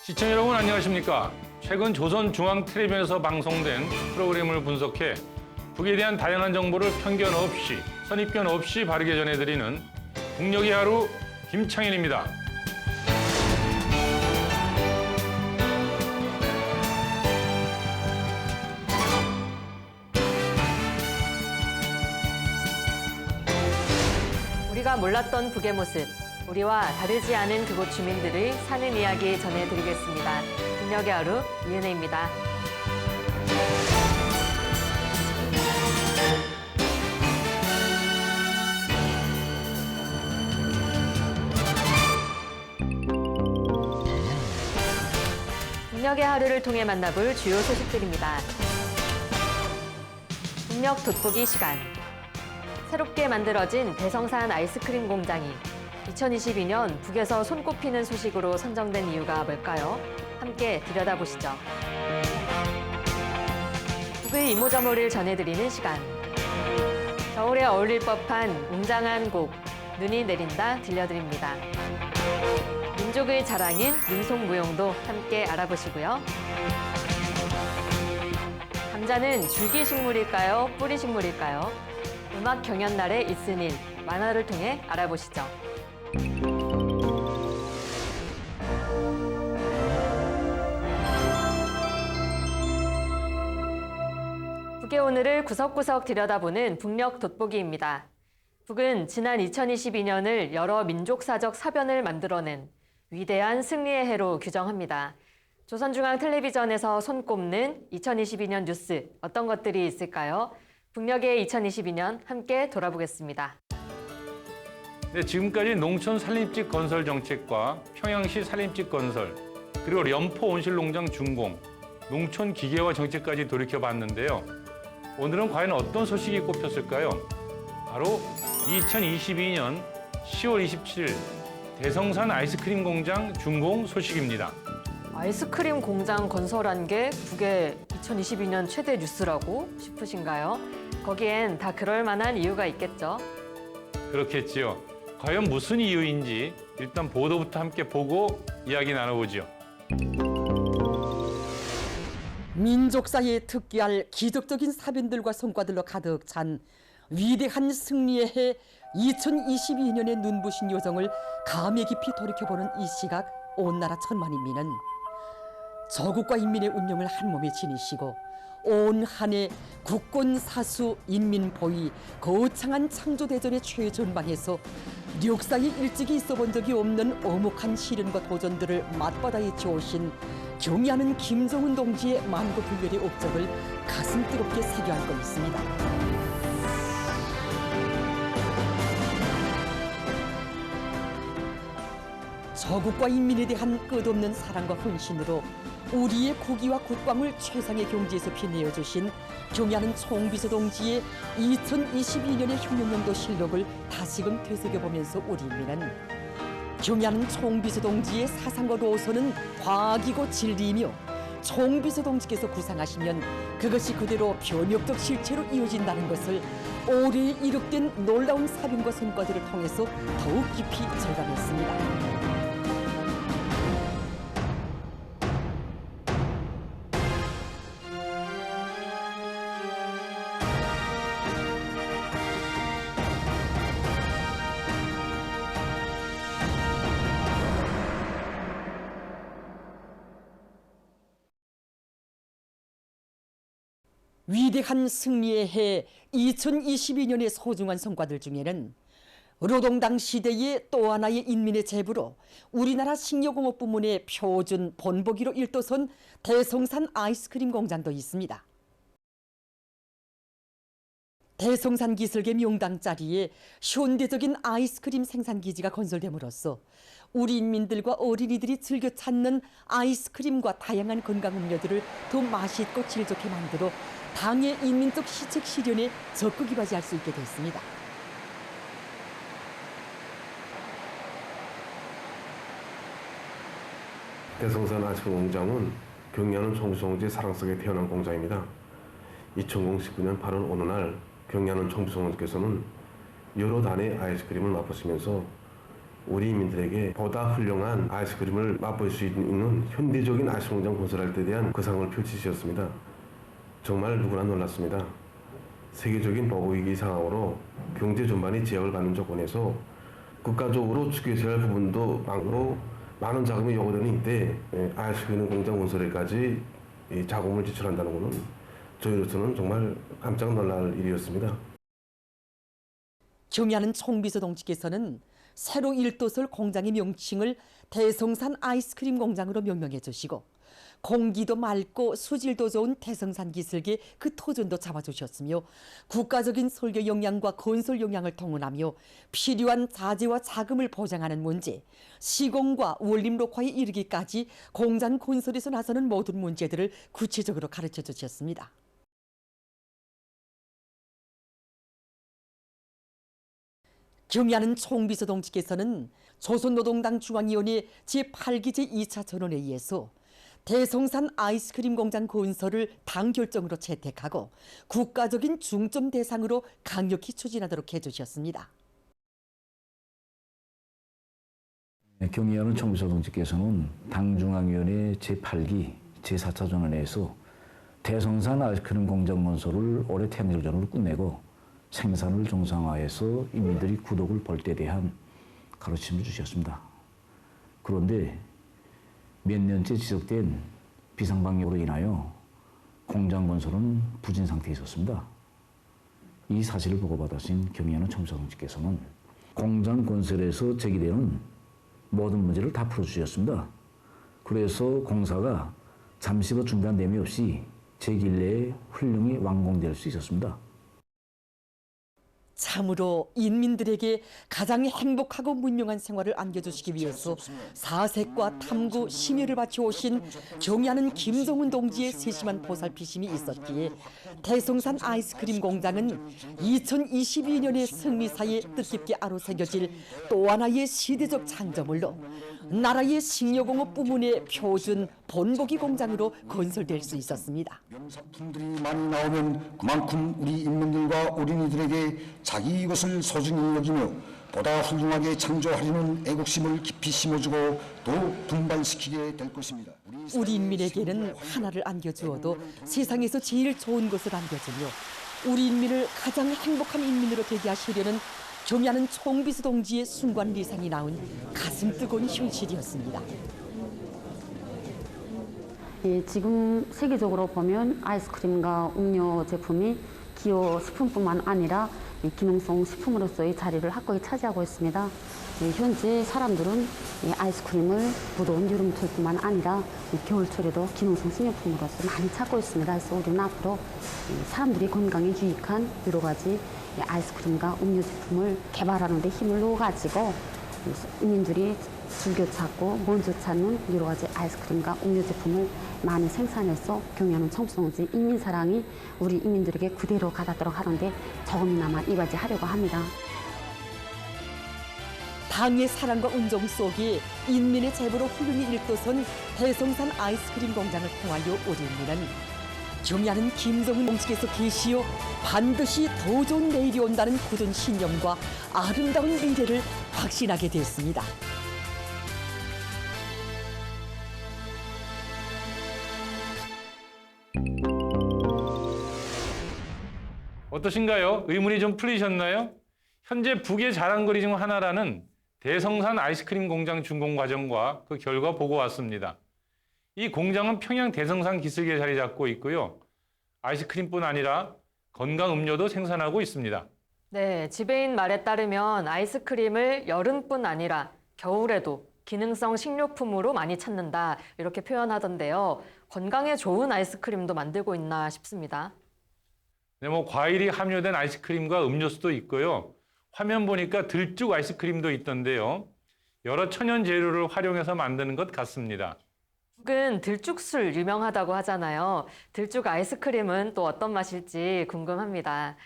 시청자 여러분 안녕하십니까? 최근 조선중앙텔레비전에서 방송된 프로그램을 분석해 북에 대한 다양한 정보를 편견 없이, 선입견 없이 바르게 전해드리는 북녘의 하루 김창현입니다. 우리가 몰랐던 북의 모습, 우리와 다르지 않은 그곳 주민들의 사는 이야기 전해드리겠습니다. 북녘의 하루 이은혜입니다. 북녘의 하루를 통해 만나볼 주요 소식들입니다. 북녘 돋보기 시간. 새롭게 만들어진 대성산 아이스크림 공장이 2022년 북에서 손꼽히는 소식으로 선정된 이유가 뭘까요? 함께 들여다보시죠. 북의 이모저모를 전해드리는 시간. 겨울에 어울릴 법한 웅장한 곡, 눈이 내린다 들려드립니다. 민족의 자랑인 민속무용도 함께 알아보시고요. 감자는 줄기식물일까요? 뿌리식물일까요? 음악 경연날에 있은 일, 만화를 통해 알아보시죠. 북의 오늘을 구석구석 들여다보는 북녘 돋보기입니다. 북은 지난 2022년을 여러 민족사적 사변을 만들어낸 위대한 승리의 해로 규정합니다. 조선중앙텔레비전에서 손꼽는 2022년 뉴스, 어떤 것들이 있을까요? 북녘의 2022년 함께 돌아보겠습니다. 네, 지금까지 농촌 산림집 건설 정책과 평양시 산림집 건설, 그리고 련포 온실농장 준공, 농촌 기계화 정책까지 돌이켜봤는데요. 오늘은 과연 어떤 소식이 꼽혔을까요? 바로 2022년 10월 27일 대성산 아이스크림 공장 준공 소식입니다. 아이스크림 공장 건설한 게 북의 2022년 최대 뉴스라고 싶으신가요? 거기엔 다 그럴 만한 이유가 있겠죠. 그렇겠지요. 과연 무슨 이유인지 일단 보도부터 함께 보고 이야기 나눠보죠. 민족사에 특기할 기적적인 사변들과 성과들로 가득 찬 위대한 승리의 해 2022년의 눈부신 요정을 감회 깊이 돌이켜보는 이 시각, 온 나라 천만인민은 저국과 인민의 운명을 한몸에 지니시고 온 한 해 국권 사수 인민 보위 거창한 창조대전의 최전방에서 역사에 일찍이 있어본 적이 없는 엄혹한 시련과 도전들을 맞바다에 지오신 경의하는 김정은 동지의 만고불멸의 업적을 가슴 뜨겁게 새겨안고 있습니다. 저국과 인민에 대한 끝없는 사랑과 헌신으로 우리의 국위와 국방을 최상의 경지에서 빛내어주신 경의하는 총비서 동지의 2022년의 혁명연도 실록을 다시금 되새겨보면서 우리 인민은 경의하는 총비서 동지의 사상과 노선은 과학이고 진리이며 총비서 동지께서 구상하시면 그것이 그대로 변혁적 실체로 이어진다는 것을 올해 이룩된 놀라운 사변과 성과들을 통해서 더욱 깊이 절감했습니다. 위대한 승리의 해 2022년의 소중한 성과들 중에는 노동당 시대의 또 하나의 인민의 제부로 우리나라 식료공업 부문의 표준 본보기로 일도선 대성산 아이스크림 공장도 있습니다. 대성산 기슭의 명당 자리에 현대적인 아이스크림 생산기지가 건설됨으로써 우리 인민들과 어린이들이 즐겨 찾는 아이스크림과 다양한 건강 음료들을 더 맛있고 질 좋게 만들어 당의 인민적 시책 실현에 적극 이바지할 수 있게 됐습니다. 대성산 아이스크림 공장은 경의하는 총비서동지의 사랑 속에 태어난 공장입니다. 2019년 8월 어느 날 경의하는 총비서동지께서는 여러 단의 아이스크림을 맛보시면서 우리 인민들에게 보다 훌륭한 아이스크림을 맛볼 수 있는 현대적인 아이스크림 공장 건설할 때 대한 거상을 펼치셨습니다. 정말 누구나 놀랐습니다. 세계적인 버거위기 상황으로 경제 전반이 제약을 받는 조건에서 국가적으로 추구해야 할 부분도 많고 많은 자금이 요구되는 이때 아이스크림 공장 건설에까지 자금을 지출한다는 것은 저희로서는 정말 깜짝 놀랄 일이었습니다. 경야는 총비서 동지께서는 새로 일도설 공장의 명칭을 대성산 아이스크림 공장으로 명명해 주시고 공기도 맑고 수질도 좋은 대성산 기슭에 그 토전도 잡아주셨으며 국가적인 설계 역량과 건설 역량을 동원하며 필요한 자재와 자금을 보장하는 문제, 시공과 원림 녹화에 이르기까지 공장 건설에서 나서는 모든 문제들을 구체적으로 가르쳐 주셨습니다. 경야는 총비서 동지께서는 조선노동당 중앙위원회 제8기 제2차 전원회의에서 대성산 아이스크림 공장 건설을 당 결정으로 채택하고 국가적인 중점 대상으로 강력히 추진하도록 해주셨습니다. 경의하는 총비서 동지께서는 당중앙위원회 제8기 제4차 전원회에서 대성산 아이스크림 공장 건설을 올해 태양절전으로 끝내고 생산을 정상화해서 인민들이 구독을 볼 때 대한 가르침을 주셨습니다. 그런데 몇 년째 지속된 비상방역으로 인하여 공장 건설은 부진 상태에 있었습니다. 이 사실을 보고받으신 경의하는 총비서 동지께서는 공장 건설에서 제기되는 모든 문제를 다 풀어주셨습니다. 그래서 공사가 잠시도 중단됨이 없이 제기일 내에 훌륭히 완공될 수 있었습니다. 참으로 인민들에게 가장 행복하고 문명한 생활을 안겨주시기 위해서 사색과 탐구, 심혈을 바쳐오신 경의하는 김정은 동지의 세심한 보살피심이 있었기에 대성산 아이스크림 공장은 2022년의 승리사에 뜻깊게 아로새겨질 또 하나의 시대적 창조물로 나라의 식료공업 부문의 표준 본보기 공장으로 건설될 수 있었습니다. 명사품들이 많이 나오면 그만큼 우리 인민들과 어린이들에게 자기 이것을 소중히 여기며 보다 훌륭하게 창조하려는 애국심을 깊이 심어주고 더욱 분발시키게 될 것입니다. 우리 인민에게는 하나를 안겨주어도 세상에서 제일 좋은 것을 안겨주며 우리 인민을 가장 행복한 인민으로 되게 하시려는 경의하는 총비서 동지의 순관 리상이 나온 가슴 뜨거운 현실이었습니다. 예, 지금 세계적으로 보면 아이스크림과 음료 제품이 기호 식품뿐만 아니라 기능성 식품으로서의 자리를 확고히 차지하고 있습니다. 예, 현재 사람들은 아이스크림을 무더운 여름철뿐만 아니라 겨울철에도 기능성 식료품으로서 많이 찾고 있습니다. 그래서 우리는 앞으로 사람들이 건강에 유익한 여러 가지 아이스크림과 음료 제품을 개발하는 데 힘을 놓아가지고 인민들이 즐겨 찾고 먼저 찾는 여러 가지 아이스크림과 음료 제품을 많이 생산해서 경의하는 총비서 동지 인민사랑이 우리 인민들에게 그대로 가닿도록 하는데 조금이나마 이바지하려고 합니다. 당의 사랑과 운정 속에 인민의 제보로 훌륭히 일도선 대성산 아이스크림 공장을 통하여 우리 인민은 경의하는 김정은 동지께서 계시어 반드시 더 좋은 내일이 온다는 굳은 신념과 아름다운 미래를 확신하게 됐습니다. 어떠신가요? 의문이 좀 풀리셨나요? 현재 북의 자랑거리 중 하나라는 대성산 아이스크림 공장 준공 과정과 그 결과 보고 왔습니다. 이 공장은 평양 대성산 기슭에 자리 잡고 있고요. 아이스크림뿐 아니라 건강 음료도 생산하고 있습니다. 네, 지배인 말에 따르면 아이스크림을 여름뿐 아니라 겨울에도 기능성 식료품으로 많이 찾는다 이렇게 표현하던데요. 건강에 좋은 아이스크림도 만들고 있나 싶습니다. 네, 과일이 함유된 아이스크림과 음료수도 있고요. 화면 보니까 들쭉 아이스크림도 있던데요. 여러 천연 재료를 활용해서 만드는 것 같습니다. 북은 들쭉술 유명하다고 하잖아요. 들쭉 아이스크림은 또 어떤 맛일지 궁금합니다.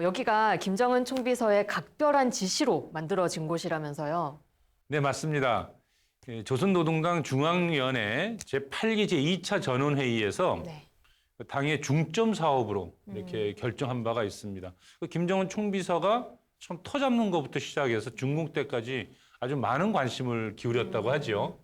여기가 김정은 총비서의 각별한 지시로 만들어진 곳이라면서요. 네, 맞습니다. 조선노동당 중앙위원회 제8기 제2차 전원회의에서 네. 당의 중점 사업으로 이렇게 결정한 바가 있습니다. 김정은 총비서가 처음 터 잡는 것부터 시작해서 준공 때까지 아주 많은 관심을 기울였다고 하죠.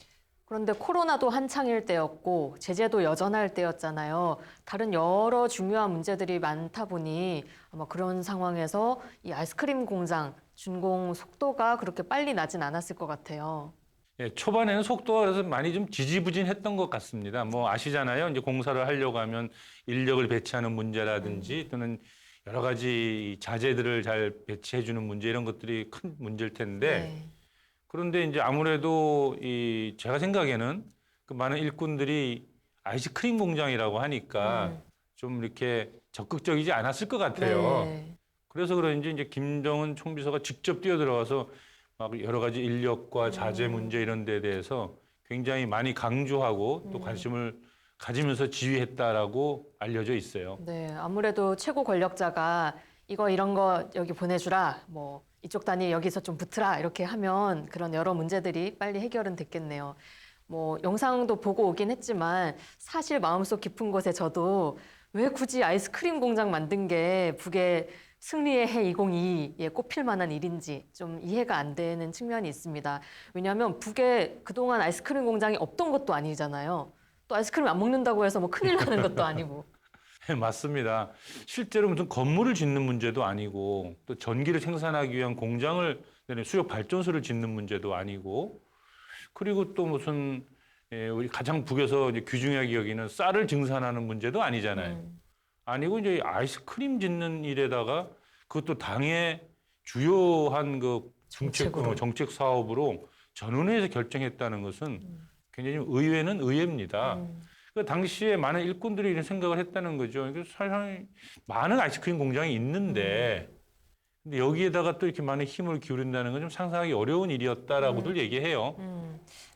그런데 코로나도 한창일 때였고 제재도 여전할 때였잖아요. 다른 여러 중요한 문제들이 많다 보니 아마 그런 상황에서 이 아이스크림 공장 준공 속도가 그렇게 빨리 나진 않았을 것 같아요. 예, 초반에는 속도가 그래서 많이 좀 지지부진했던 것 같습니다. 뭐 아시잖아요. 이제 공사를 하려고 하면 인력을 배치하는 문제라든지 또는 여러 가지 자재들을 잘 배치해주는 문제 이런 것들이 큰 문제일 텐데 네. 그런데 이제 아무래도 이 제가 생각에는 그 많은 일꾼들이 아이스크림 공장이라고 하니까 좀 이렇게 적극적이지 않았을 것 같아요. 네. 그래서 그런지 이제 김정은 총비서가 직접 뛰어들어가서 막 여러 가지 인력과 자재 문제 이런 데에 대해서 굉장히 많이 강조하고 또 관심을 가지면서 지휘했다라고 알려져 있어요. 네, 아무래도 최고 권력자가 이거 이런 거 여기 보내주라, 뭐 이쪽 단위 여기서 좀 붙으라 이렇게 하면 그런 여러 문제들이 빨리 해결은 됐겠네요. 뭐 영상도 보고 오긴 했지만 사실 마음속 깊은 곳에 저도 왜 굳이 아이스크림 공장 만든 게 북의 승리의 해 2022에 꼽힐 만한 일인지 좀 이해가 안 되는 측면이 있습니다. 왜냐하면 북에 그동안 아이스크림 공장이 없던 것도 아니잖아요. 또 아이스크림 안 먹는다고 해서 뭐 큰일 나는 것도 아니고. 네, 맞습니다. 실제로 무슨 건물을 짓는 문제도 아니고 또 전기를 생산하기 위한 공장을 수력 발전소를 짓는 문제도 아니고 그리고 또 무슨 우리 가장 북에서 이제 귀중하게 여기는 쌀을 증산하는 문제도 아니잖아요. 아니고 이제 아이스크림 짓는 일에다가 그것도 당의 주요한 그 정책 사업으로 전원회에서 결정했다는 것은 굉장히 좀 의외는 의외입니다. 그 당시에 많은 일꾼들이 이런 생각을 했다는 거죠. 사실 많은 아이스크림 공장이 있는데 근데 여기에다가 또 이렇게 많은 힘을 기울인다는 건 좀 상상하기 어려운 일이었다라고들 얘기해요.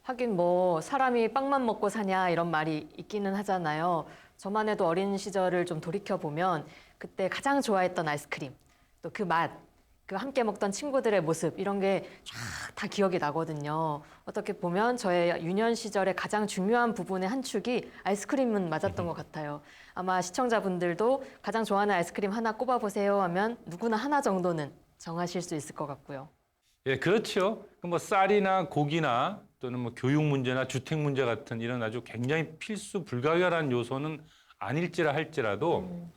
하긴 뭐 사람이 빵만 먹고 사냐 이런 말이 있기는 하잖아요. 저만 해도 어린 시절을 좀 돌이켜보면 그때 가장 좋아했던 아이스크림, 또 그 맛, 그 함께 먹던 친구들의 모습 이런 게 쫙 다 기억이 나거든요. 어떻게 보면 저의 유년 시절의 가장 중요한 부분의 한 축이 아이스크림은 맞았던 것 같아요. 아마 시청자분들도 가장 좋아하는 아이스크림 하나 꼽아보세요 하면 누구나 하나 정도는 정하실 수 있을 것 같고요. 예, 그렇죠. 뭐 쌀이나 고기나 또는 뭐 교육 문제나 주택 문제 같은 이런 아주 굉장히 필수 불가결한 요소는 아닐지라 할지라도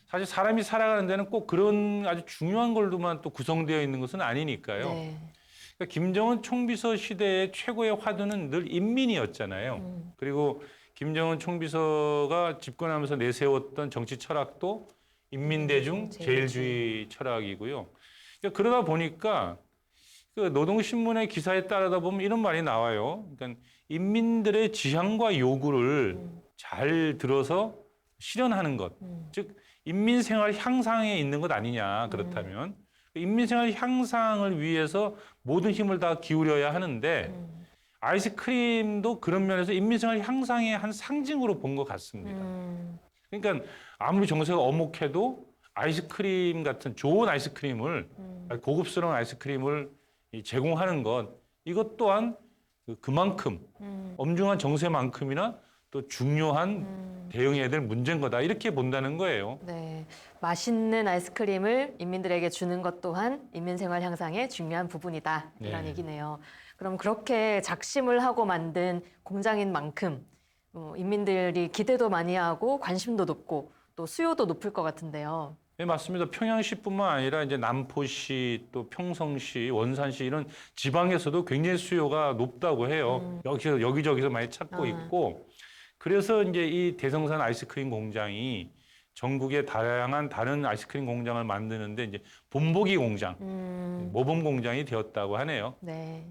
사실 사람이 살아가는 데는 꼭 그런 아주 중요한 걸로만 또 구성되어 있는 것은 아니니까요. 네. 그러니까 김정은 총비서 시대의 최고의 화두는 늘 인민이었잖아요. 그리고 김정은 총비서가 집권하면서 내세웠던 정치 철학도 인민대중 제일주의 철학이고요. 그러니까 그러다 보니까 그 노동신문의 기사에 따르다 보면 이런 말이 나와요. 그러니까 인민들의 지향과 요구를 잘 들어서 실현하는 것. 즉 인민생활 향상에 있는 것 아니냐 그렇다면 인민생활 향상을 위해서 모든 힘을 다 기울여야 하는데 아이스크림도 그런 면에서 인민생활 향상의 한 상징으로 본 것 같습니다. 그러니까 아무리 정세가 엄혹해도 아이스크림 같은 좋은 아이스크림을 고급스러운 아이스크림을 제공하는 것 이것 또한 그만큼 엄중한 정세만큼이나 또 중요한 대응해야 될 문제인 거다 이렇게 본다는 거예요. 네, 맛있는 아이스크림을 인민들에게 주는 것 또한 인민생활 향상의 중요한 부분이다 이런 네. 얘기네요. 그럼 그렇게 작심을 하고 만든 공장인 만큼 인민들이 기대도 많이 하고 관심도 높고 또 수요도 높을 것 같은데요. 네, 맞습니다. 평양시뿐만 아니라 이제 남포시, 또 평성시, 원산시 이런 지방에서도 굉장히 수요가 높다고 해요. 여기저기서 많이 찾고 있고 그래서 이제 이 대성산 아이스크림 공장이 전국의 다양한 다른 아이스크림 공장을 만드는데 이제 본보기 공장, 모범 공장이 되었다고 하네요. 네.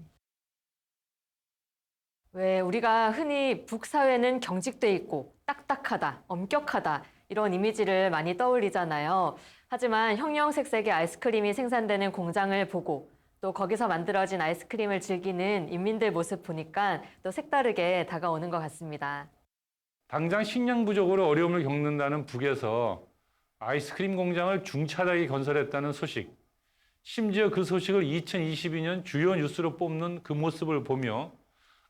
왜 우리가 흔히 북사회는 경직돼 있고 딱딱하다, 엄격하다 이런 이미지를 많이 떠올리잖아요. 하지만 형형색색의 아이스크림이 생산되는 공장을 보고 또 거기서 만들어진 아이스크림을 즐기는 인민들 모습 보니까 또 색다르게 다가오는 것 같습니다. 당장 식량 부족으로 어려움을 겪는다는 북에서 아이스크림 공장을 중차대하게 건설했다는 소식, 심지어 그 소식을 2022년 주요 뉴스로 뽑는 그 모습을 보며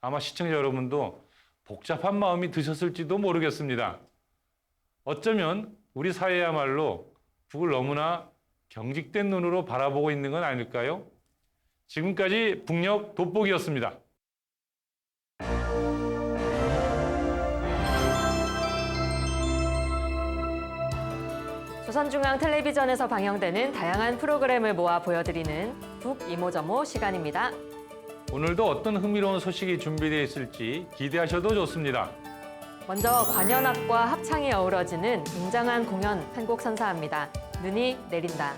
아마 시청자 여러분도 복잡한 마음이 드셨을지도 모르겠습니다. 어쩌면 우리 사회야말로 북을 너무나 경직된 눈으로 바라보고 있는 건 아닐까요? 지금까지 북녘 돋보기였습니다. 조선중앙텔레비전에서 방영되는 다양한 프로그램을 모아 보여드리는 북이모저모 시간입니다. 오늘도 어떤 흥미로운 소식이 준비되어 있을지 기대하셔도 좋습니다. 먼저 관현악과 합창이 어우러지는 웅장한 공연 한 곡 선사합니다. 눈이 내린다.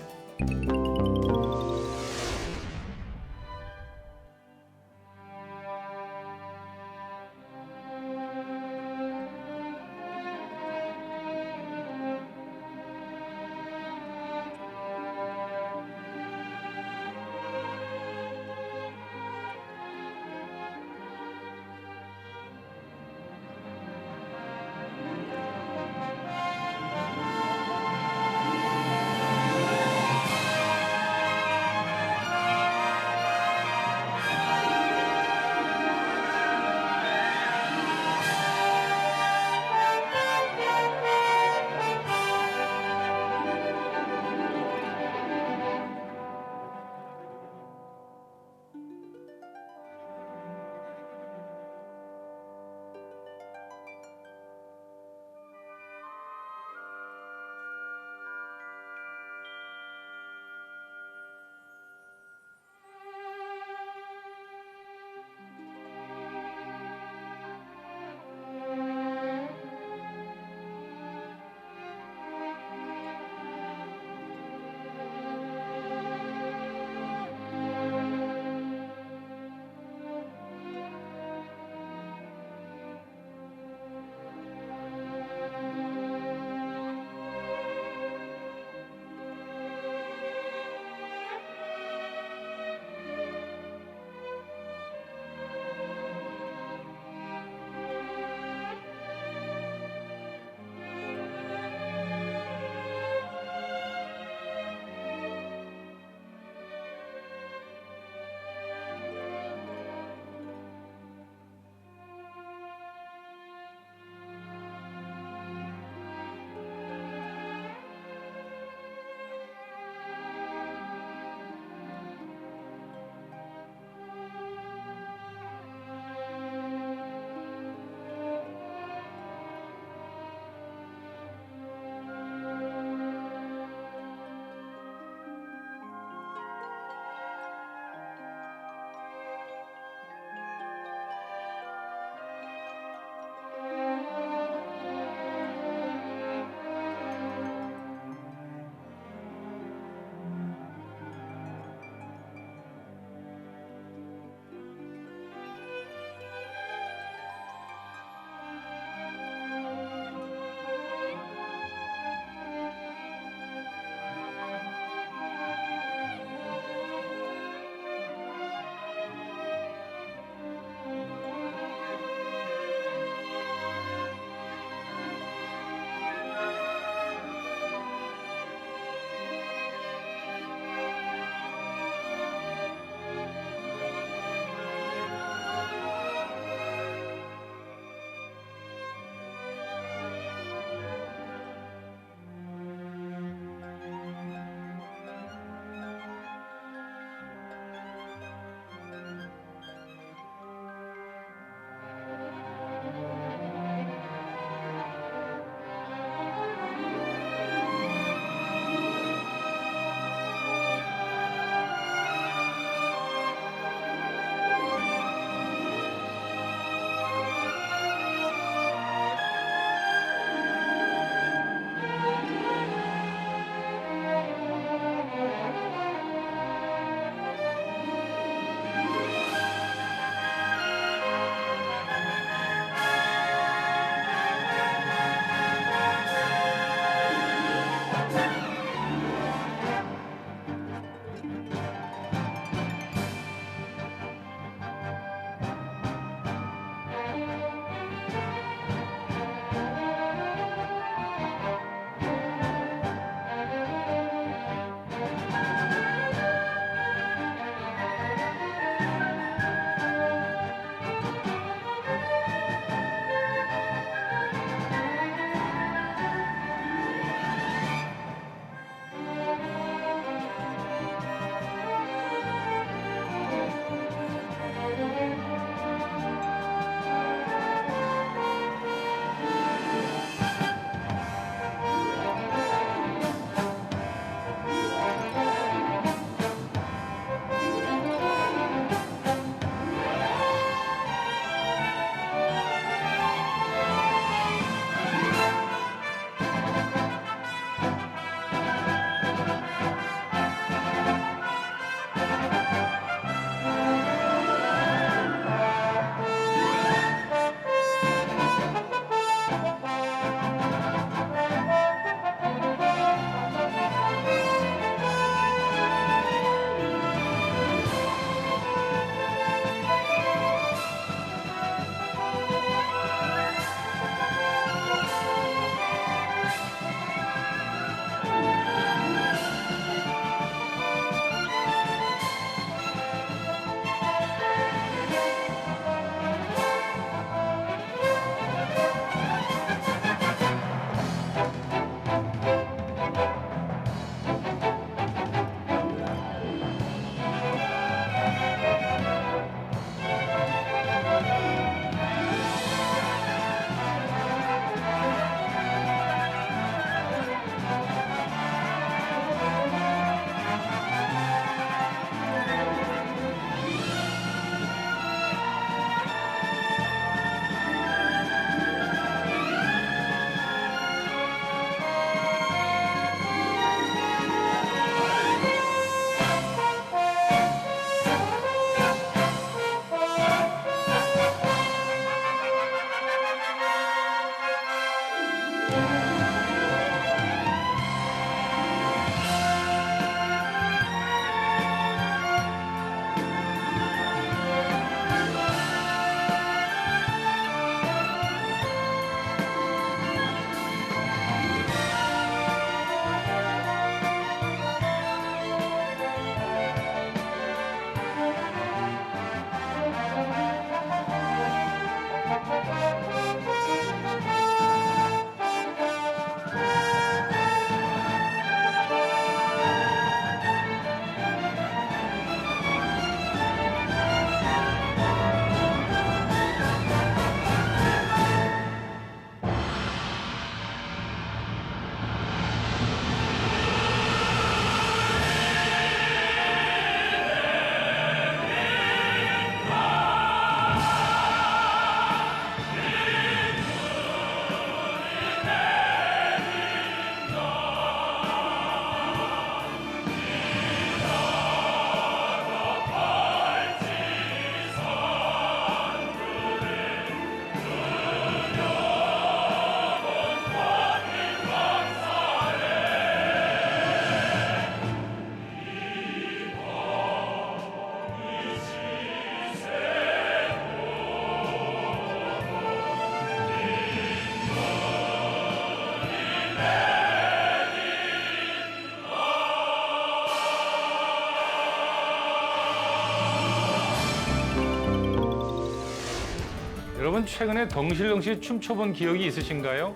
여러분 최근에 덩실덩실 춤춰본 기억이 있으신가요?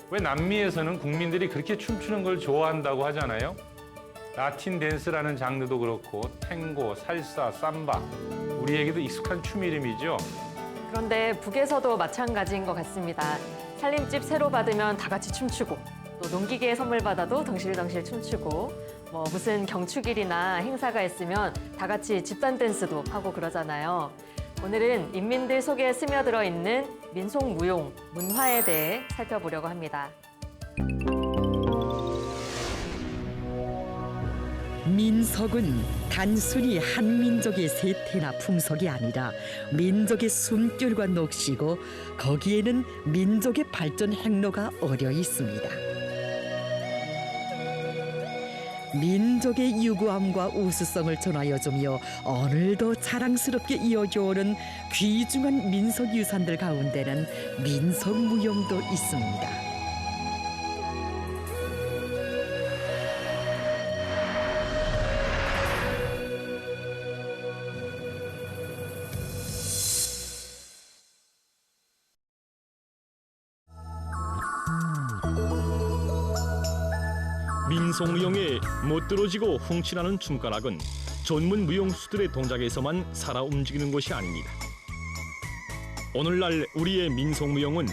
왜 남미에서는 국민들이 그렇게 춤추는 걸 좋아한다고 하잖아요. 라틴 댄스라는 장르도 그렇고 탱고, 살사, 삼바 우리에게도 익숙한 춤 이름이죠. 그런데 북에서도 마찬가지인 것 같습니다. 살림집 새로 받으면 다 같이 춤추고 또 농기계 선물 받아도 덩실덩실 춤추고 뭐 무슨 경축일이나 행사가 있으면 다 같이 집단 댄스도 하고 그러잖아요. 오늘은 인민들 속에 스며들어 있는 민속 무용, 문화에 대해 살펴보려고 합니다. 민속은 단순히 한 민족의 세태나 풍속이 아니라 민족의 숨결과 녹시고 거기에는 민족의 발전 행로가 어려 있습니다. 민족의 유구함과 우수성을 전하여주며 오늘도 자랑스럽게 이어져오는 귀중한 민속유산들 가운데는 민속무용도 있습니다. 민속무용에 못들어지고 훔치나는 춤가락은 전문 무용수들의 동작에서만 살아 움직이는 것이 아닙니다. 오늘날 우리의 민속무용은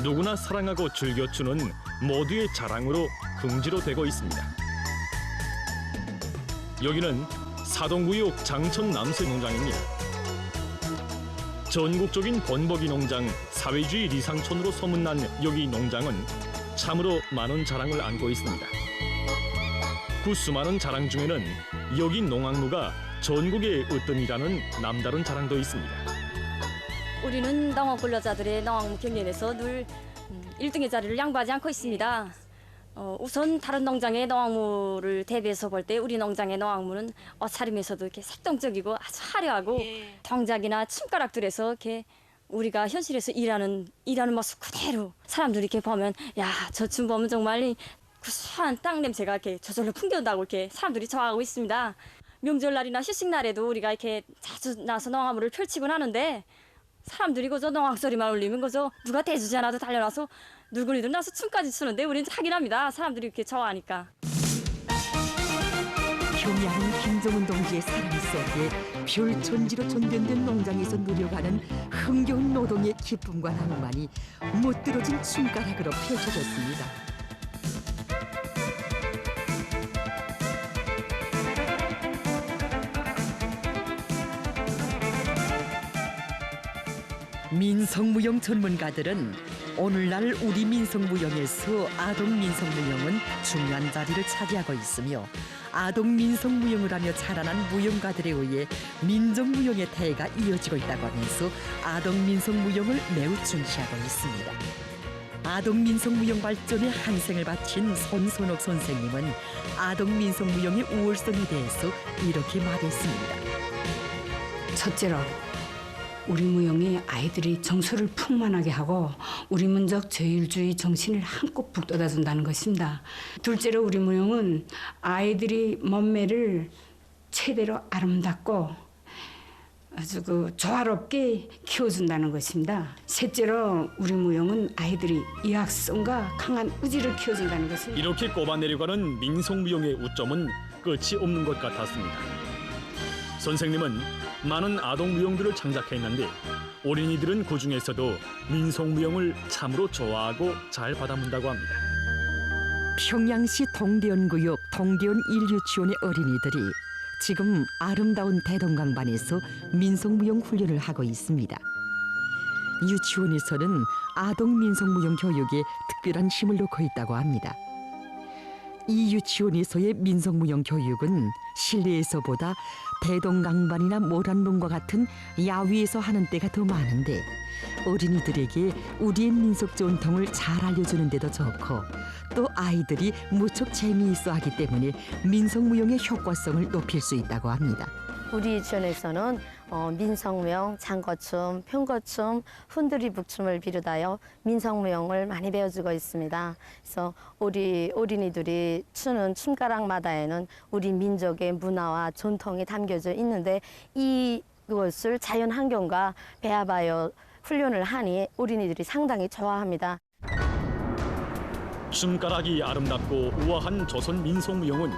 누구나 사랑하고 즐겨추는 모두의 자랑으로 긍지로 되고 있습니다. 여기는 사동구역 장천 남세농장입니다. 전국적인 번복이 농장, 사회주의 리상촌으로 소문난 여기 농장은 참으로 많은 자랑을 안고 있습니다. 그 수많은 자랑 중에는 여기 농악무가 전국의 으뜸이라는 남다른 자랑도 있습니다. 우리는 농악 근로자들의 농악무 경연에서 늘 1등의 자리를 양보하지 않고 있습니다. 우선 다른 농장의 농악무를 대비해서 볼 때 우리 농장의 농악무는 옷차림에서도 이렇게 색동적이고 아주 화려하고 동작이나 춤가락들에서 이렇게 우리가 현실에서 일하는 모습 그대로 사람들이 이렇게 보면 야, 저 춤 보면 정말 구수한 땅 냄새가 이렇게 저절로 풍겨온다고 이렇게 사람들이 좋아하고 있습니다. 명절날이나 휴식날에도 우리가 이렇게 자주 나서 농악무를 펼치곤 하는데 사람들이 그저 농악 소리만 울리면 그저 누가 대주지 않아도 달려나서 누구리도 나서 춤까지 추는데 우리는 하긴 합니다. 사람들이 이렇게 좋아하니까. 경의하는 김정은 동지의 사랑 속에 별천지로 존변된 농장에서 누려가는 흥겨운 노동의 기쁨과 낭만이 못들어진 춤가락으로 펼쳐졌습니다. 민속무용 전문가들은 오늘날 우리 민속무용에서 아동민속무용은 중요한 자리를 차지하고 있으며 아동민속무용을 하며 자라난 무용가들에 의해 민족무용의 대해가 이어지고 있다고 하면서 아동민속무용을 매우 중시하고 있습니다. 아동 민속 무용 발전에 한생을 바친 손선옥 선생님은 아동 민속 무용의 우월성에 대해서 이렇게 말했습니다. 첫째로 우리 무용이 아이들이 정서를 풍만하게 하고 우리 민족 저율주의 정신을 한껏 북돋아준다는 것입니다. 둘째로 우리 무용은 아이들이 몸매를 최대로 아름답고 아주 조화롭게 키워준다는 것입니다. 셋째로 우리 무용은 아이들이 의학성과 강한 의지를 키워준다는 것입니다. 이렇게 꼽아내려가는 민속무용의 우점은 끝이 없는 것 같았습니다. 선생님은 많은 아동무용들을 창작했는데 어린이들은 그 중에서도 민속무용을 참으로 좋아하고 잘 받아문다고 합니다. 평양시 동대원구역 동대원 일유치원의 어린이들이 지금 아름다운 대동강반에서 민속무용 훈련을 하고 있습니다. 유치원에서는 아동 민속무용 교육에 특별한 힘을 놓고 있다고 합니다. 이 유치원에서의 민속무용 교육은 실내에서보다 대동강반이나 모란봉과 같은 야위에서 하는 때가 더 많은데 어린이들에게 우리의 민속 전통을 잘 알려주는 데도 좋고 또 아이들이 무척 재미있어 하기 때문에 민속무용의 효과성을 높일 수 있다고 합니다. 우리 유치원에서는 민속무용, 장거춤, 평거춤, 훈두리 북춤을 비롯하여 민속무용을 많이 배워주고 있습니다. 그래서 우리 어린이들이 추는 춤가락마다에는 우리 민족의 문화와 전통이 담겨져 있는데 이것을 자연 환경과 배합하여 훈련을 하니 어린이들이 상당히 좋아합니다. 춤가락이 아름답고 우아한 조선 민속무용은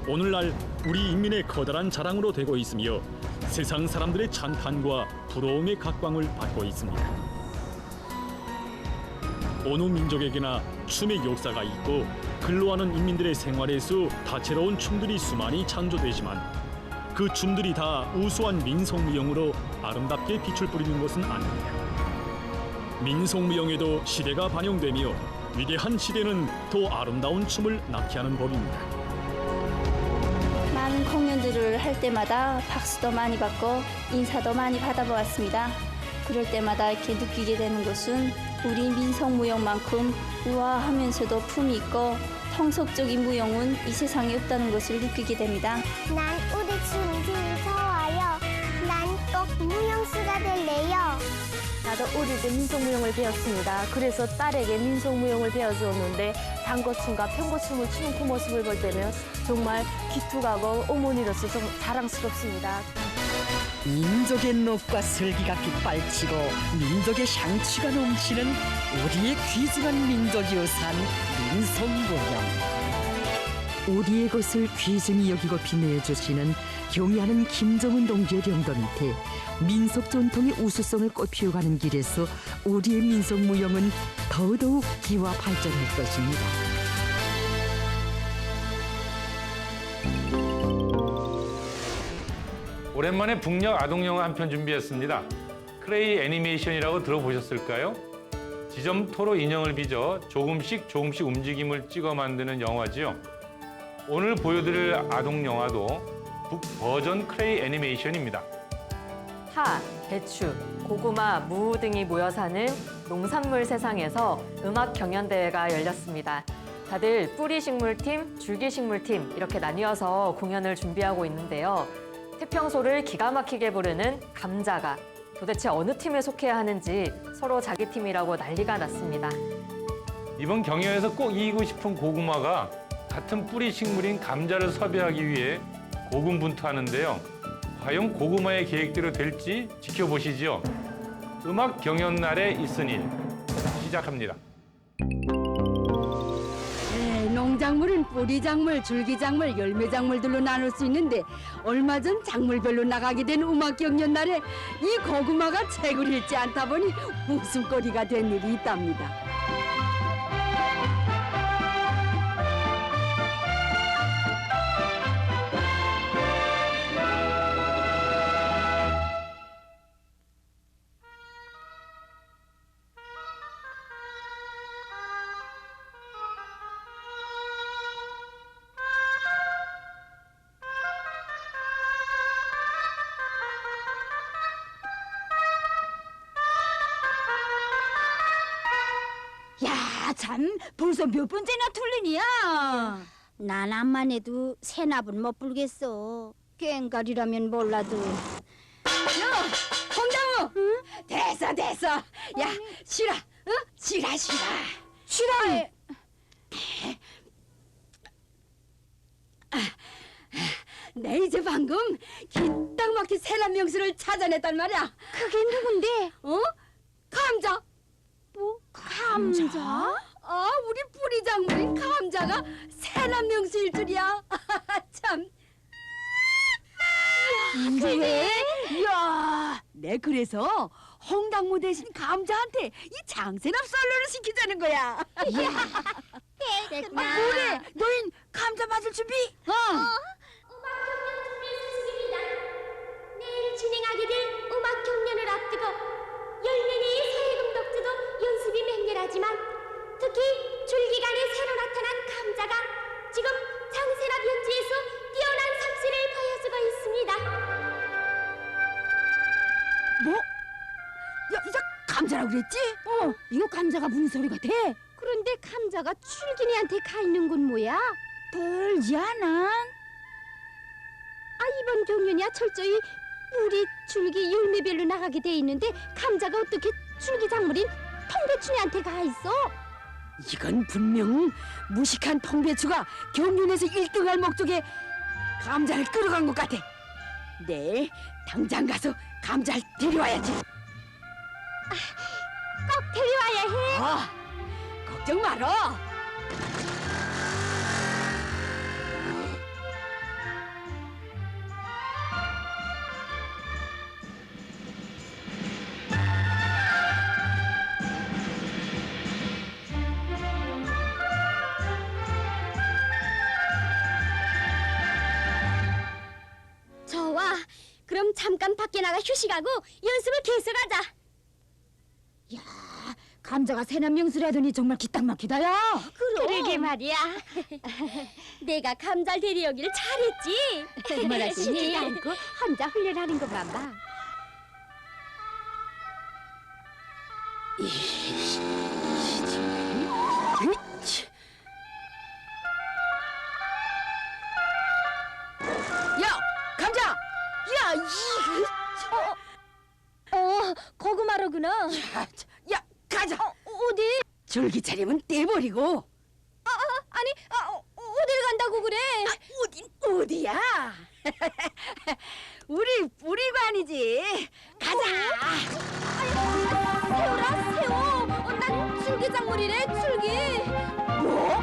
오늘날 우리 인민의 커다란 자랑으로 되고 있으며 세상 사람들의 찬탄과 부러움의 각광을 받고 있습니다. 어느 민족에게나 춤의 역사가 있고 근로하는 인민들의 생활에서 다채로운 춤들이 수많이 창조되지만 그 춤들이 다 우수한 민속무용으로 아름답게 빛을 뿌리는 것은 아닙니다. 민속무용에도 시대가 반영되며 위대한 시대는 더 아름다운 춤을 낳게 하는 법입니다. 많은 공연들을 할 때마다 박수도 많이 받고 인사도 많이 받아보았습니다. 그럴 때마다 이렇게 느끼게 되는 것은 우리 민속무용만큼 우아하면서도 품이 있고 통속적인 무용은 이 세상에 없다는 것을 느끼게 됩니다. 난 우리 춤이 좋아요. 난 꼭 무용수가 될래요. 나도 어릴 때 민속무용을 배웠습니다. 그래서 딸에게 민속무용을 배워주었는데 장거춤과 평거춤을 추는 그 모습을 볼 때면 정말 기특하고 어머니로서 좀 자랑스럽습니다. 민족의 녹과 슬기가 깃발치고 민족의 향취가 넘치는 우리의 귀중한 민족유산 민속무용. 우리의 것을 귀중히 여기고 빛내주시는 경의하는 김정은 동지의 병도 밑에 민속 전통의 우수성을 꽃피워가는 길에서 우리의 민속무용은 더더욱 기와 발전할 것입니다. 오랜만에 북녘 아동영화 한 편 준비했습니다. 크레이 애니메이션이라고 들어보셨을까요? 지점토로 인형을 빚어 조금씩 움직임을 찍어 만드는 영화지요. 오늘 보여드릴 아동영화도 북버전 크레이 애니메이션입니다. 파, 배추, 고구마, 무 등이 모여 사는 농산물 세상에서 음악 경연대회가 열렸습니다. 다들 뿌리식물팀, 줄기식물팀 이렇게 나뉘어서 공연을 준비하고 있는데요. 태평소를 기가 막히게 부르는 감자가 도대체 어느 팀에 속해야 하는지 서로 자기 팀이라고 난리가 났습니다. 이번 경연에서 꼭 이기고 싶은 고구마가 같은 뿌리 식물인 감자를 섭외하기 위해 고군분투하는데요. 과연 고구마의 계획대로 될지 지켜보시죠. 음악 경연 날에 있은 일 시작합니다. 농작물은 뿌리작물, 줄기작물, 열매작물들로 나눌 수 있는데 얼마 전 작물별로 나가게 된 음악 경연 날에 이 고구마가 책을 읽지 않다 보니 웃음거리가 된 일이 있답니다. 참 벌써 몇 번째나 틀리냐? 난 암만 해도 새 납은 못 불겠어. 꽹과리라면 몰라도. 야, 홍당무. 됐어. 야, 쉬라. 어? 쉬라. 쉬라. 내 이제 방금 기딱 막힌 새남 명수를 찾아냈단 말이야. 그게 누군데? 어? 감자. 뭐 감자? 아, 우리 뿌리작물인 감자가 새남 명수일 줄이야. 참. 그래? 야, 내 그래서 홍당무 대신 감자한테 이 장세납 썰로를 시키자는 거야. 됐구나. 뭐래? 너흰 감자 맞을 준비? 내일 진행하게 될 음악 경연을 앞두고 열매내의 서해금 덕주도 연습이 맹렬하지만 특히 줄기간에 새로 나타난 감자가 지금 장세납 연주에서 뛰어난 솜씨를 보여주고 있습니다. 뭐? 야, 이자 감자라고 그랬지? 이거 감자가 무슨 소리가 돼? 그런데 감자가 출기니한테 가 있는 건 뭐야? 떨지 않아? 이번 경연이야 철저히 뿌리, 줄기, 열매별로 나가게 돼 있는데 감자가 어떻게 줄기 작물인 통배추니한테 가 있어? 이건 분명 무식한 통배추가 경륜에서 1등할 목적에 감자를 끌어간 것 같아. 내일 당장 가서 감자를 데려와야지. 꼭 데려와야 해. 걱정 말어. 좋아. 그럼 잠깐 밖에 나가 휴식하고 연습을 계속하자. 야, 감자가 새남 명수라더니 정말 기딱 막히다, 야. 그러게 말이야. 내가 감자를 데려오기를 잘했지. 뭐라더니? 쉬지도 않고 혼자 훈련하는 것만 봐. 야, 감자! 야, 고구마로구나. 야, 가자. 어디? 줄기 차리면 떼버리고. 아니, 어딜 간다고 그래? 어딘 어디야? 우리 뿌리관이지. 가자. 새우라, 새우. 난 줄기 작물이래, 줄기. 뭐?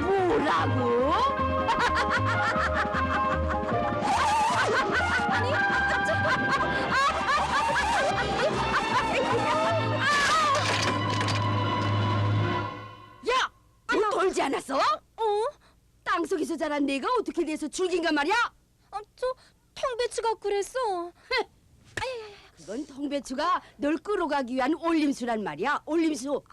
뭐라고? 야, 너 돌지 않았어? 땅속에서 자란 내가 어떻게 돼서 줄긴가 말이야? 저 통배추가 그랬어. 그건 통배추가 널 끌어가기 위한 올림수란 말이야. 올림수.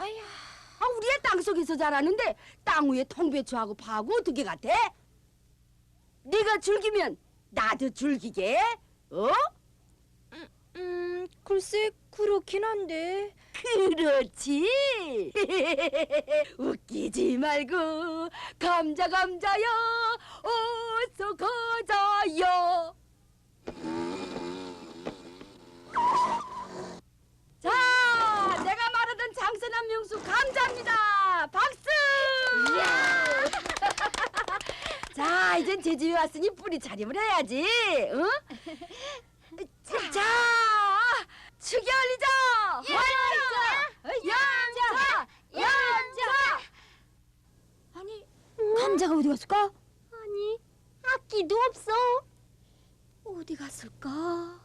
우리의 땅속에서 자라는데 땅 위에 통배추하고 파하고 어떻게 같아? 네가 줄기면 나도 줄기게. 어? 글쎄 그렇긴 한데. 그렇지. 웃기지 말고 감자야 어서 가자요. 자, 내가 말하던 장세남 명수 감자입니다. 박수. 자, 이젠 제 집에 왔으니 뿌리 차림을 해야지. 응? 자, 축이 올리자. 연자. 아니, 감자가 어디 갔을까? 아니, 악기도 없어. 어디 갔을까?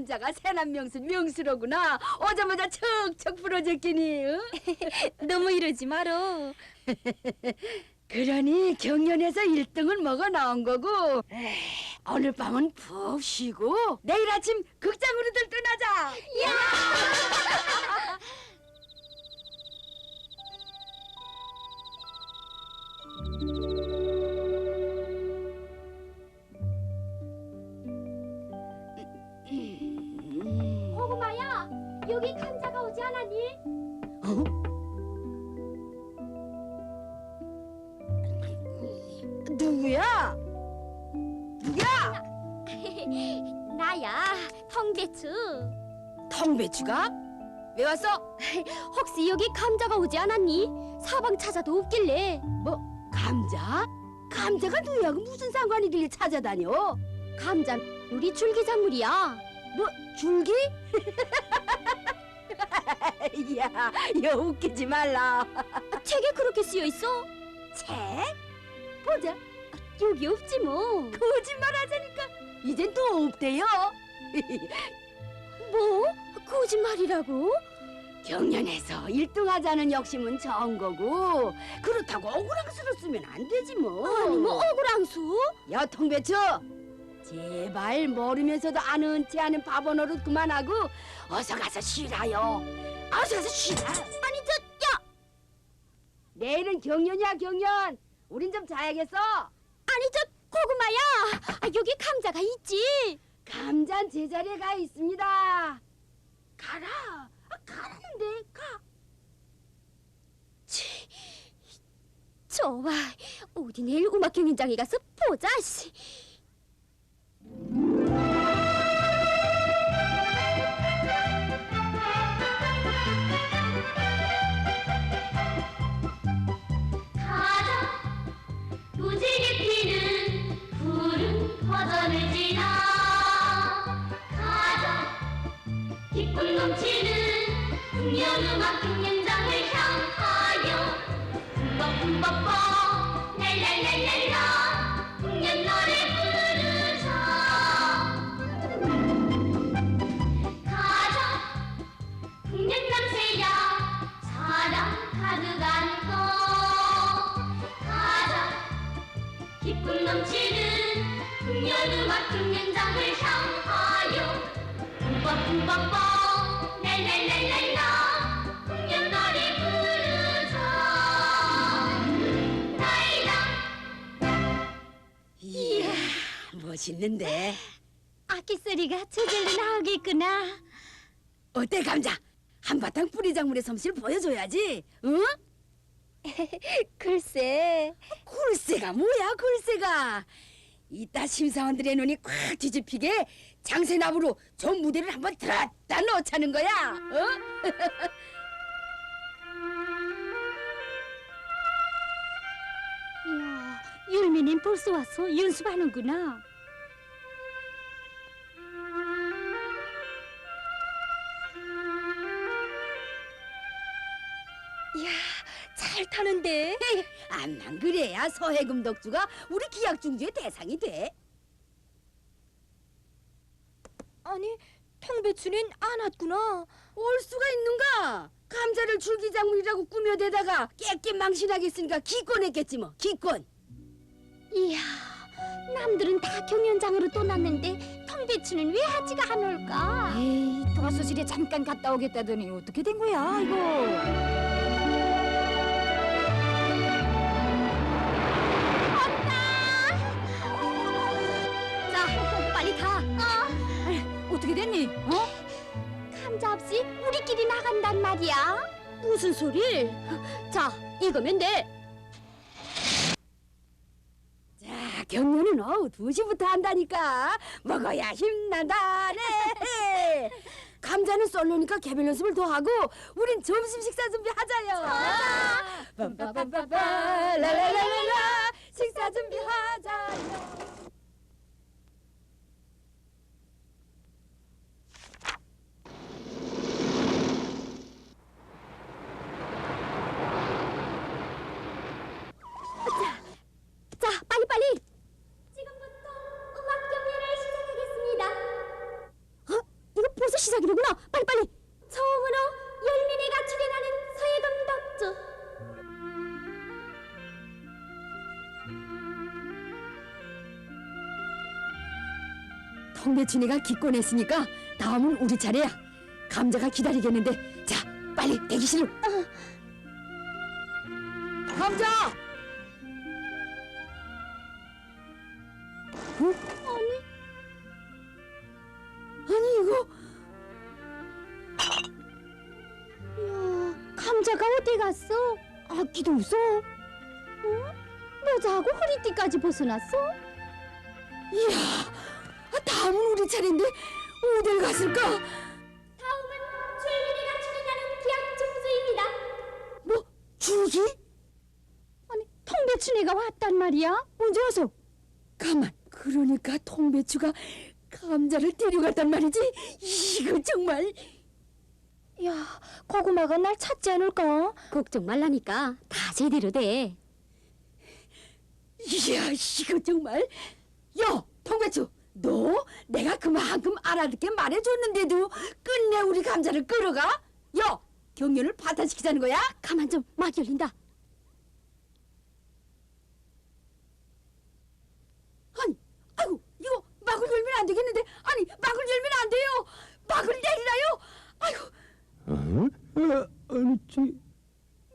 감자가 새남명수 명수로구나. 오자마자 척척 부러졌기니. 어? 너무 이러지 마라. 그러니 경연에서 1등을 먹어 나온 거고 오늘 밤은 푹 쉬고 내일 아침 극장으로들 떠나자. 고구마야, 여기 감자가 오지 않았니? 누구야? 누구야? 나야, 텅배추. 텅배추가? 왜 왔어? 혹시 여기 감자가 오지 않았니? 사방 찾아도 없길래. 뭐 감자? 감자가 누구하고 무슨 상관이길래 찾아다녀? 감자 우리 줄기작물이야. 뭐 줄기? 야, 야 웃기지 말라. 책에 그렇게 쓰여 있어. 책? 보자. 여기 없지 뭐. 거짓말하자니까 이젠 또 없대요. 뭐? 거짓말이라고? 경연에서 1등하자는 욕심은 좋은 거고 그렇다고 억울함수로 쓰면 안 되지 뭐. 아니 뭐 억울함수? 야 통배추, 제발 모르면서도 아는 체 하는 바보 노릇 그만하고 어서 가서 쉬라요. 어서 가서 쉬라. 아니 야! 내일은 경연이야 경연. 우린 좀 자야겠어. 아니 고구마야. 여기 감자가 있지. 감자는 제자리에 가 있습니다. 가라. 가라는데 가. 좋아. 우리 내일 음악 경연장에 가서 보자. 씨. 가자 무지개 피는 푸른 터전을 지나 가자 기쁨 넘치는 풍년음악 경연장을 향하여 뿜뻑뿜뻑뻑 랄랄랄랄라 풍년 노래 부르자 가자 풍년 남새야 사랑 가득 안고 가자 기쁨 넘치는 풍년음악 경연장을 향하여 뿜뻑뿜뻑뻑 랄랄랄랄라 풍년 노래 부르자 나이다. 이야 멋있는데. 악기 소리가 저절로 나오겠구나. 어때 감자? 한바탕 뿌리작물의 솜씨를 보여줘야지. 응? 글쎄. 글쎄가 뭐야 글쎄가. 이따 심사원들의 눈이 콱 뒤집히게 장세나무로 저 무대를 한번 들었다 놓자는 거야. 어? 이야, 율미는 벌써 와서 연습하는구나. 이야, 잘 타는데. 암만 그래야 서해금 덕주가 우리 기약중주의 대상이 돼. 아니, 텅배추는 안 왔구나. 올 수가 있는가? 감자를 줄기작물이라고 꾸며대다가 깨끗 망신하겠으니까 기권했겠지 뭐. 기권. 이야, 남들은 다 경연장으로 떠났는데 텅배추는 왜 아직 안 올까? 에이, 도수실에 잠깐 갔다 오겠다더니 어떻게 된 거야 이거? 자, 빨리 가. 어떻게 됐니? 어? 감자 없이 우리끼리 나간단 말이야. 무슨 소릴? 자, 이거면 돼. 자, 경연은 오후 2시부터 한다니까. 먹어야 힘난다네. 감자는 썰로니까 개별 연습을 더 하고 우린 점심 식사 준비하자요. 빰빠빰빠빰 라라라라라 식사 준비하자요. 자, 빨리. 지금부터 음악 경연을 시작하겠습니다. 어? 잎사귀로구나. 빨리빨리. 처음으로 열매내가 출현하는 서해금 덕주. 통배춘이가 기권했으니까 다음은 우리 차례야. 감자가 기다리겠는데. 자, 빨리 대기실로. 감자! 어? 아니 이거 이야, 감자가 어디 갔어? 아기도 없어. 모자하고 허리띠까지 벗어났어? 이야, 다음은 우리 차례인데 어딜 갔을까? 다음은 줄기가 출현하는 기약중수입니다. 뭐 줄기? 아니, 통배춘이가 왔단 말이야? 언제 와서? 가만. 그러니까 통배추가 감자를 데려갔단 말이지? 이거 정말. 야, 고구마가 날 찾지 않을까? 걱정 말라니까. 다 제대로 돼. 이야, 이거 정말. 야, 통배추, 너 내가 그만큼 알아듣게 말해줬는데도 끝내 우리 감자를 끌어가? 야, 경련을 파탄시키자는 거야? 가만 좀, 막 열린다. 아니, 아이고, 이거 막을 열면 안 되겠는데. 아니, 막을 열면 안 돼요. 막을 내리라요. 아이고. 아니,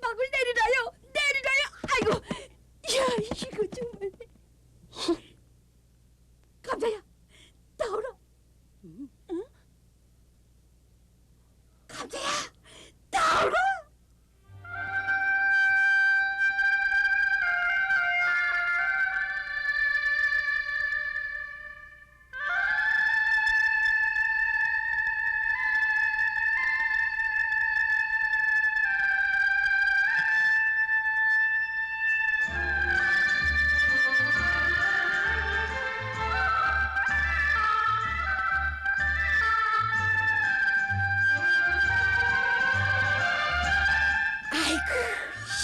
막을 내리라요. 내리라요. 아이고. 야, 이거 정말. 감자야, 나오라. 응? 감자야, 나오라.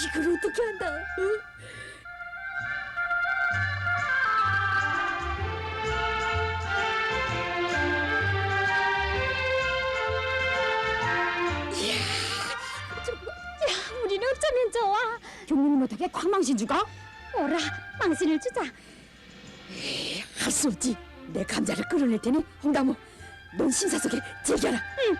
이걸 어떻게 한다? 응? 야, 우리는 어쩌면 좋아? 경륜이 못하게 콱망신 주가? 오라, 망신을 주자. 할 수 없지. 내 감자를 끌어낼 테니 홍다무, 넌 심사석에 제기하라. 응.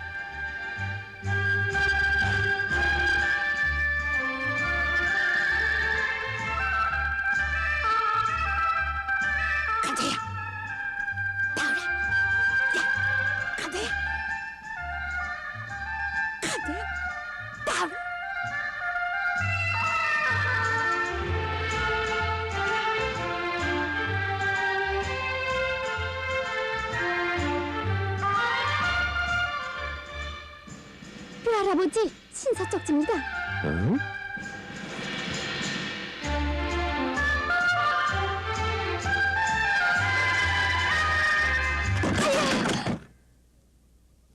감자야, 나오라. 야, 감자야, 감자야, 나오라. 할아버지, 신사적지입니다. 응?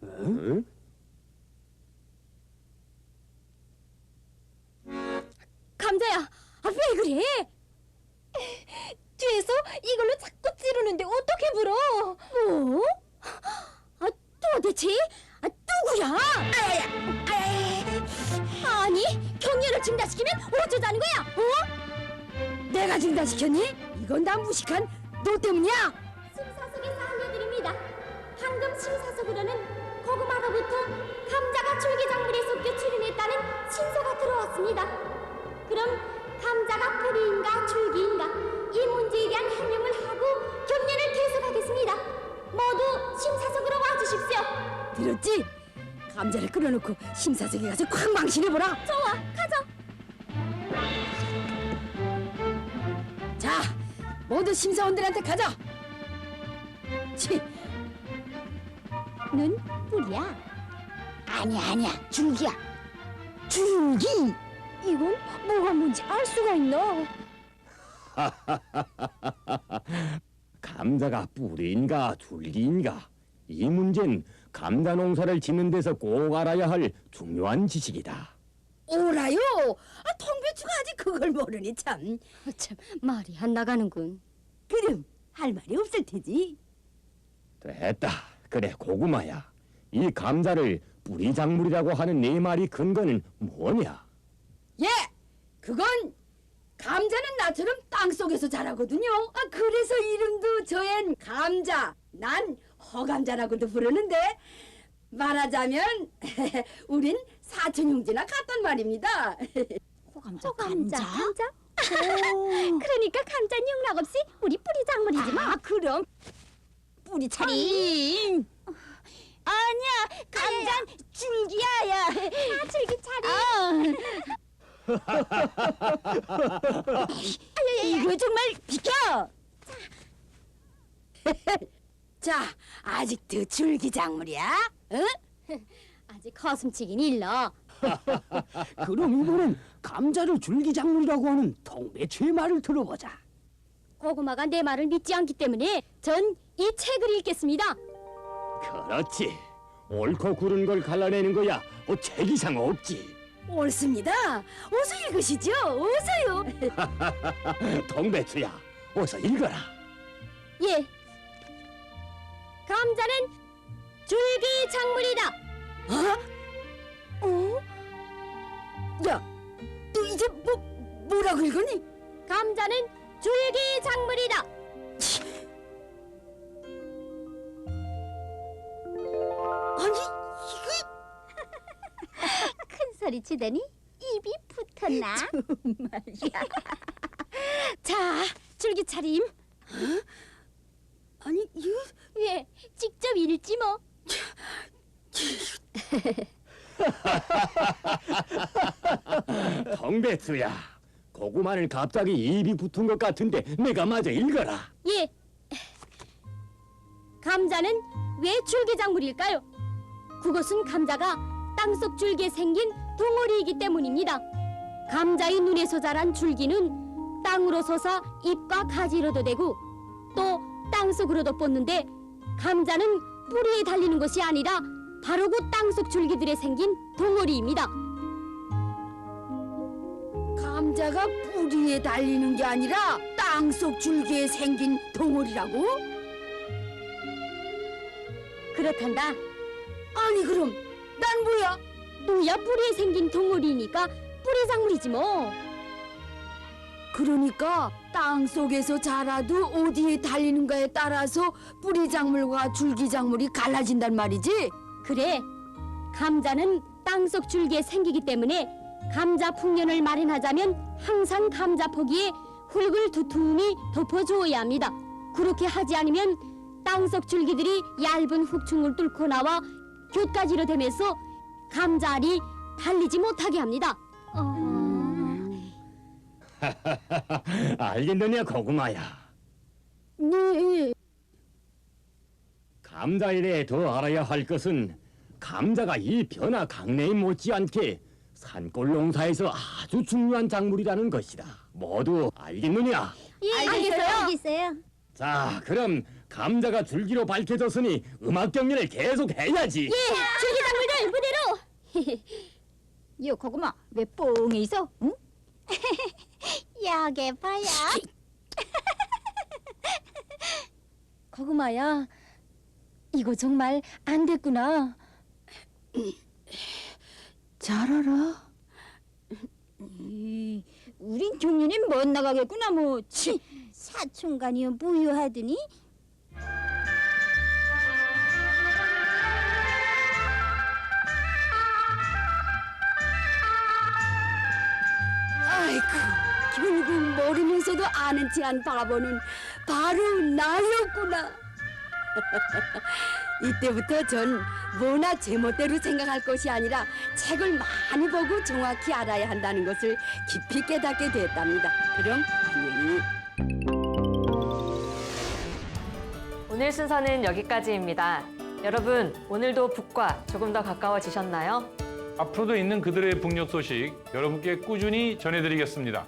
응? 감자야, 왜 그래? 뒤에서 이걸로 자꾸 찌르는데 어떻게 불어? 뭐? 도대체 누구야? 아니, 경련을 증가시키면 어쩌자는 거야? 어? 내가 증가시켰니? 이건 다 무식한 너 때문이야. 심사석에서 알려드립니다. 방금 심사석으로는 고구마로부터 감자가 줄기작물에 섞여 출현했다는 신소가 들어왔습니다. 그럼 감자가 뿌리인가 줄기인가 이 문제에 대한 해명을 하고 경련을 계속하겠습니다. 모두 심사석으로 와주십시오. 들었지? 감자를 끌어놓고 심사석에 가서 콱 망신해보라. 좋아, 가자. 자, 모두 심사원들한테 가자. 치, 는 뿌리야. 아니야, 줄기야. 줄기. 이건 뭐가 뭔지 알 수가 있나? 감자가 뿌리인가 줄기인가 이 문제는 감자 농사를 짓는 데서 꼭 알아야 할 중요한 지식이다. 오라요. 통배추가 아직 그걸 모르니 참. 참, 말이 안 나가는군. 그럼 할 말이 없을 테지. 됐다. 그래 고구마야. 이 감자를 뿌리 작물이라고 하는 네 말이 근거는 뭐냐? 예, 그건 감자는 나처럼 땅속에서 자라거든요. 그래서 이름도 저엔 감자, 난 허감자라고도 부르는데 말하자면 우린 사촌 형제나 같단 말입니다. 감자? 그러니까 감자는 영락없이 우리 뿌리 작물이지만. 그럼 뿌리 차림. 아니야, 감자는 줄기야야. 줄기 차림. 이거 정말 비켜. 자, 아직도 줄기작물이야? 응? 아직 거슴치긴 일러. 그럼 이번엔 감자를 줄기작물이라고 하는 동배추의 말을 들어보자. 고구마가 내 말을 믿지 않기 때문에 전 이 책을 읽겠습니다. 그렇지. 옳고 그른 걸 갈라내는 거야. 책 이상 없지. 옳습니다. 어서 읽으시죠. 어서요. 동배추야, 어서 읽어라. 예. 감자는 줄기 작물이다. 야, 너 이제 뭐라고 읽었니? 감자는 줄기 작물이다. 아니, 큰 소리 치더니 입이 붙었나? 정말이야. 자, 줄기 차림. 아니, 이거 예, 직접 읽지 뭐. 동배추야, 고구마는 갑자기 입이 붙은 것 같은데 내가 마저 읽어라. 예. 감자는 왜 줄기작물일까요? 그것은 감자가 땅속 줄기에 생긴 덩어리이기 때문입니다. 감자의 눈에서 자란 줄기는 땅으로 솟아 잎과 가지로도 되고 또 땅속으로도 뻗는데 감자는 뿌리에 달리는 것이 아니라 바로 그 땅속 줄기들에 생긴 덩어리입니다. 감자가 뿌리에 달리는 게 아니라 땅속 줄기에 생긴 덩어리라고? 그렇단다. 아니 그럼 난 뭐야? 너야 뿌리에 생긴 덩어리니까 뿌리작물이지 뭐. 그러니까 땅속에서 자라도 어디에 달리는가에 따라서 뿌리작물과 줄기작물이 갈라진단 말이지? 그래. 감자는 땅속 줄기에 생기기 때문에 감자 풍년을 마련하자면 항상 감자 포기에 흙을 두툼히 덮어주어야 합니다. 그렇게 하지 않으면 땅속 줄기들이 얇은 흙층을 뚫고 나와 곁가지로 되면서 감자알이 달리지 못하게 합니다. 알겠느냐, 고구마야. 네. 감자에 대해 더 알아야 할 것은 감자가 이 변화 강내에 못지않게 산골 농사에서 아주 중요한 작물이라는 것이다. 모두 알겠느냐? 예, 알겠어요. 자, 그럼 감자가 줄기로 밝혀졌으니 음악 경연을 계속 해야지. 예, 줄기작물들 무대로. 요 고구마 왜 뽕에 있어? 응? 야게 봐야. 고구마야, 이거 정말 안 됐구나. 잘 알아. 우린 경륜에 못 나가겠구나 뭐. 사촌간이요 무효하더니. 아이고, 결국 모르면서도 아는 체한 바보는 바로 나였구나. 이때부터 전 뭐나 제멋대로 생각할 것이 아니라 책을 많이 보고 정확히 알아야 한다는 것을 깊이 깨닫게 됐답니다. 그럼 안녕히. 오늘 순서는 여기까지입니다. 여러분, 오늘도 북과 조금 더 가까워지셨나요? 앞으로도 있는 그들의 북녘 소식 여러분께 꾸준히 전해드리겠습니다.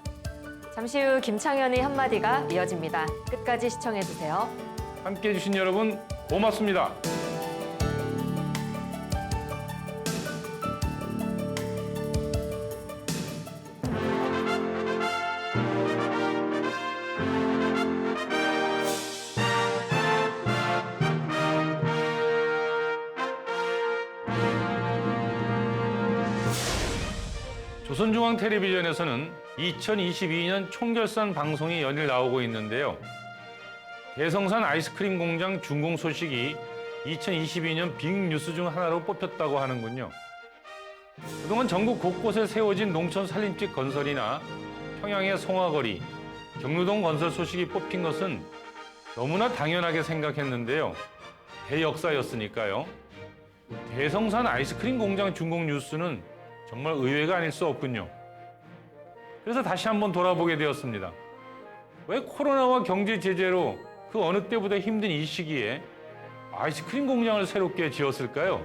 잠시 후 김창현의 한마디가 이어집니다. 끝까지 시청해주세요. 함께해 주신 여러분 고맙습니다. 조선중앙텔레비전에서는 2022년 총결산 방송이 연일 나오고 있는데요. 대성산 아이스크림 공장 준공 소식이 2022년 빅뉴스 중 하나로 뽑혔다고 하는군요. 그동안 전국 곳곳에 세워진 농촌 살림집 건설이나 평양의 송화거리, 경루동 건설 소식이 뽑힌 것은 너무나 당연하게 생각했는데요. 대역사였으니까요. 대성산 아이스크림 공장 준공 뉴스는 정말 의외가 아닐 수 없군요. 그래서 다시 한번 돌아보게 되었습니다. 왜 코로나와 경제 제재로 그 어느 때보다 힘든 이 시기에 아이스크림 공장을 새롭게 지었을까요?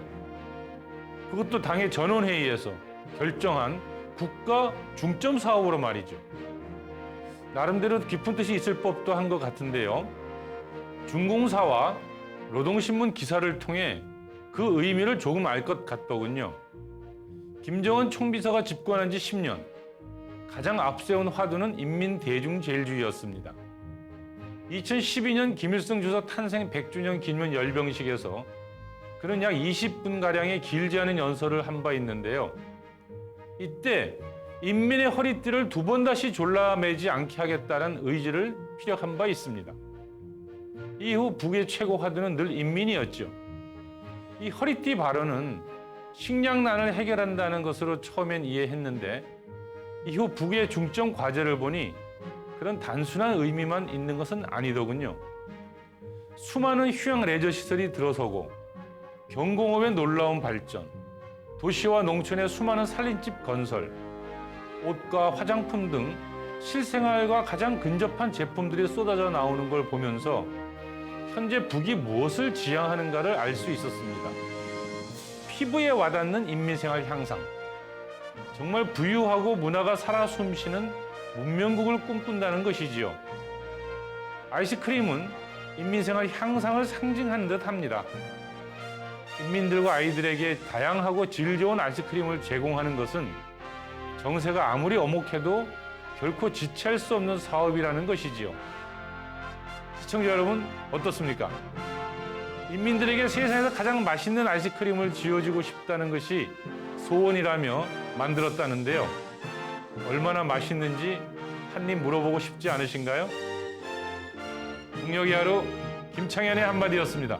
그것도 당의 전원회의에서 결정한 국가 중점 사업으로 말이죠. 나름대로 깊은 뜻이 있을 법도 한 것 같은데요. 중공사와 노동신문 기사를 통해 그 의미를 조금 알 것 같더군요. 김정은 총비서가 집권한 지 10년, 가장 앞세운 화두는 인민대중제일주의였습니다. 2012년 김일성 주석 탄생 100주년 기념 열병식에서 그는 약 20분가량의 길지 않은 연설을 한 바 있는데요. 이때 인민의 허리띠를 두 번 다시 졸라매지 않게 하겠다는 의지를 피력한 바 있습니다. 이후 북의 최고 화두는 늘 인민이었죠. 이 허리띠 발언은 식량난을 해결한다는 것으로 처음엔 이해했는데 이후 북의 중점 과제를 보니 그런 단순한 의미만 있는 것은 아니더군요. 수많은 휴양 레저 시설이 들어서고 경공업의 놀라운 발전, 도시와 농촌의 수많은 살림집 건설, 옷과 화장품 등 실생활과 가장 근접한 제품들이 쏟아져 나오는 걸 보면서 현재 북이 무엇을 지향하는가를 알 수 있었습니다. 피부에 와닿는 인민생활 향상, 정말 부유하고 문화가 살아 숨쉬는 문명국을 꿈꾼다는 것이지요. 아이스크림은 인민생활 향상을 상징하는 듯 합니다. 인민들과 아이들에게 다양하고 질 좋은 아이스크림을 제공하는 것은 정세가 아무리 엄혹해도 결코 지체할 수 없는 사업이라는 것이지요. 시청자 여러분 어떻습니까? 인민들에게 세상에서 가장 맛있는 아이스크림을 쥐어주고 싶다는 것이 소원이라며 만들었다는데요. 얼마나 맛있는지 한 입 물어보고 싶지 않으신가요? 국력의 하루 김창현의 한마디였습니다.